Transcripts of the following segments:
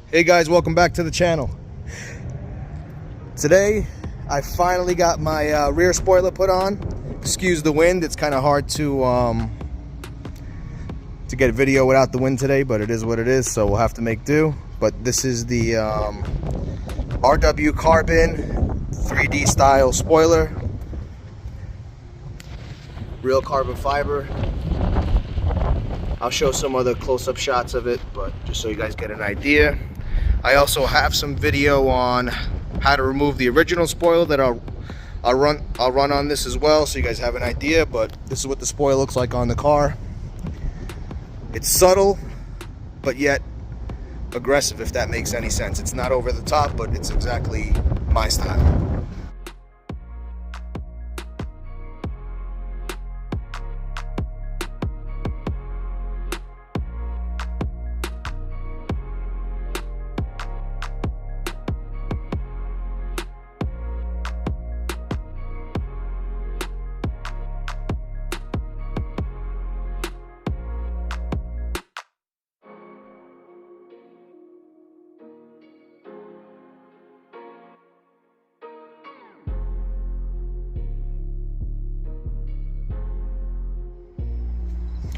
Hey guys, welcome back to the channel. Today I finally got my rear spoiler put on. Excuse the wind, it's kind of hard to get video without the wind today, but it is what it is, so we'll have to make do. But this is the RW Carbon 3D style spoiler, real carbon fiber. I'll show some other close-up shots of it, but just so you guys get an idea. I also have some video on how to remove the original spoiler that I'll run on this as well, so you guys have an idea. But this is what the spoiler looks like on the car. It's subtle, but yet aggressive, if that makes any sense. It's not over the top, but it's exactly my style.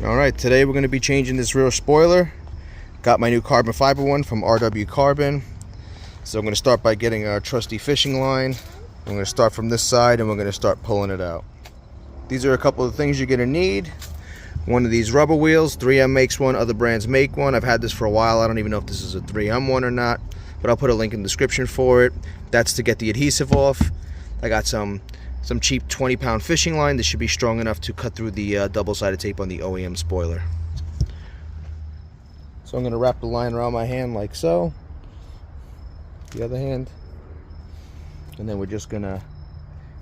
Alright, today we're going to be changing this rear spoiler. Got my new carbon fiber one from RW Carbon. So I'm going to start by getting our trusty fishing line. I'm going to start from this side and we're going to start pulling it out. These are a couple of things you're going to need. One of these rubber wheels. 3M makes one, other brands make one. I've had this for a while. I don't even know if this is a 3M one or not, but I'll put a link in the description for it. That's to get the adhesive off. I got some cheap 20-pound fishing line. This should be strong enough to cut through the double-sided tape on the OEM spoiler. So I'm going to wrap the line around my hand like so, the other hand, and then we're just going to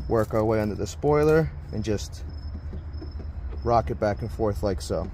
work our way under the spoiler and just rock it back and forth like so.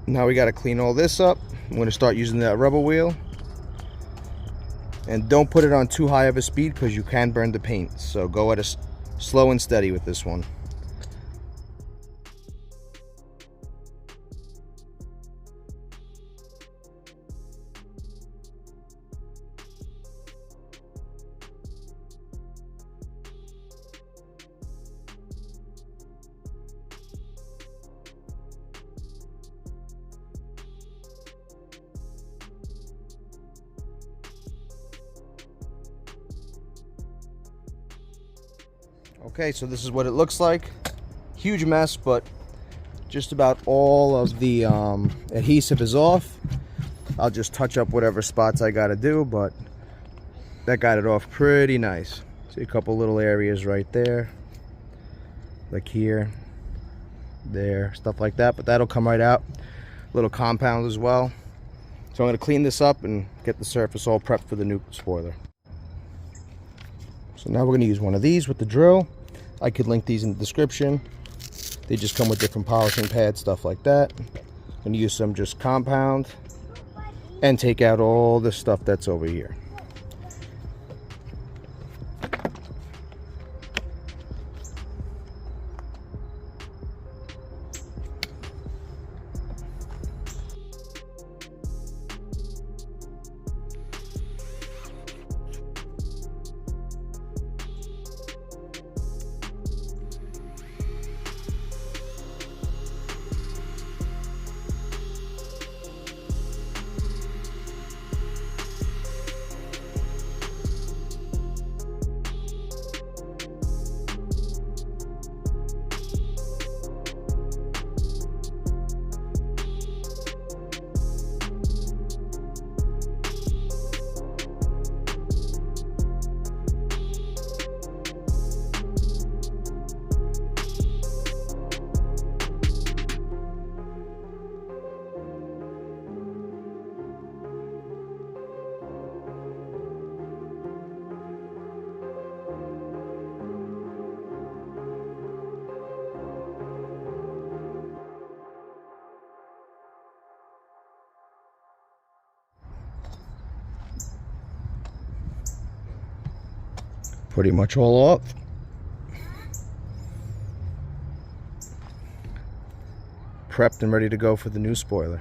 Now we got to clean all this up. I'm going to start using that rubber wheel. And don't put it on too high of a speed because you can burn the paint. So go at a slow and steady with this one. Okay, so this is what it looks like. Huge mess, but just about all of the adhesive is off. I'll just touch up whatever spots I gotta do, but that got it off pretty nice. See a couple little areas right there, like here, there, stuff like that, but that'll come right out. Little compound as well. So I'm gonna clean this up and get the surface all prepped for the new spoiler. So now we're gonna use one of these with the drill. I could link these in the description. They just come with different polishing pads, stuff like that. I'm gonna use some just compound and take out all the stuff that's over here. pretty much all off. Prepped and ready to go for the new spoiler.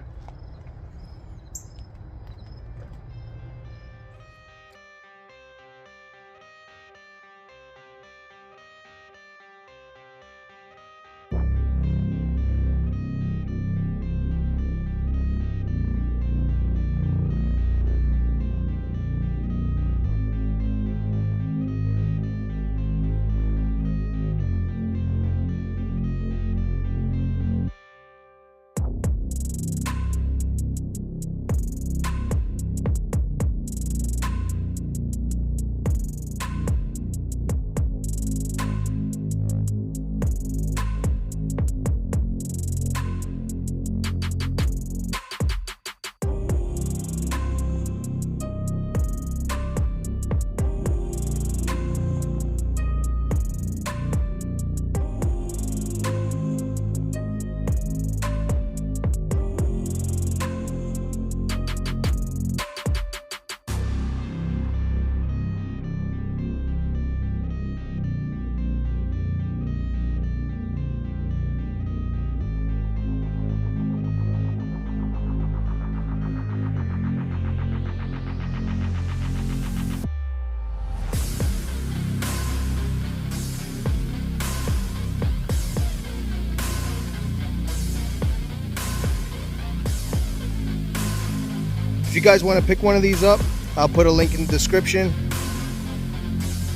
If you guys want to pick one of these up, I'll put a link in the description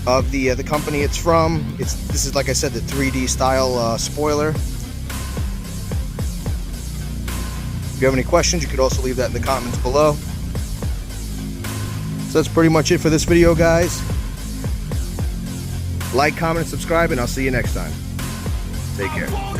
of the company it's from. This is, like I said, the 3D style spoiler. If you have any questions, you could also leave that in the comments below. So that's pretty much it for this video, guys. Like, comment, and subscribe, and I'll see you next time. Take care.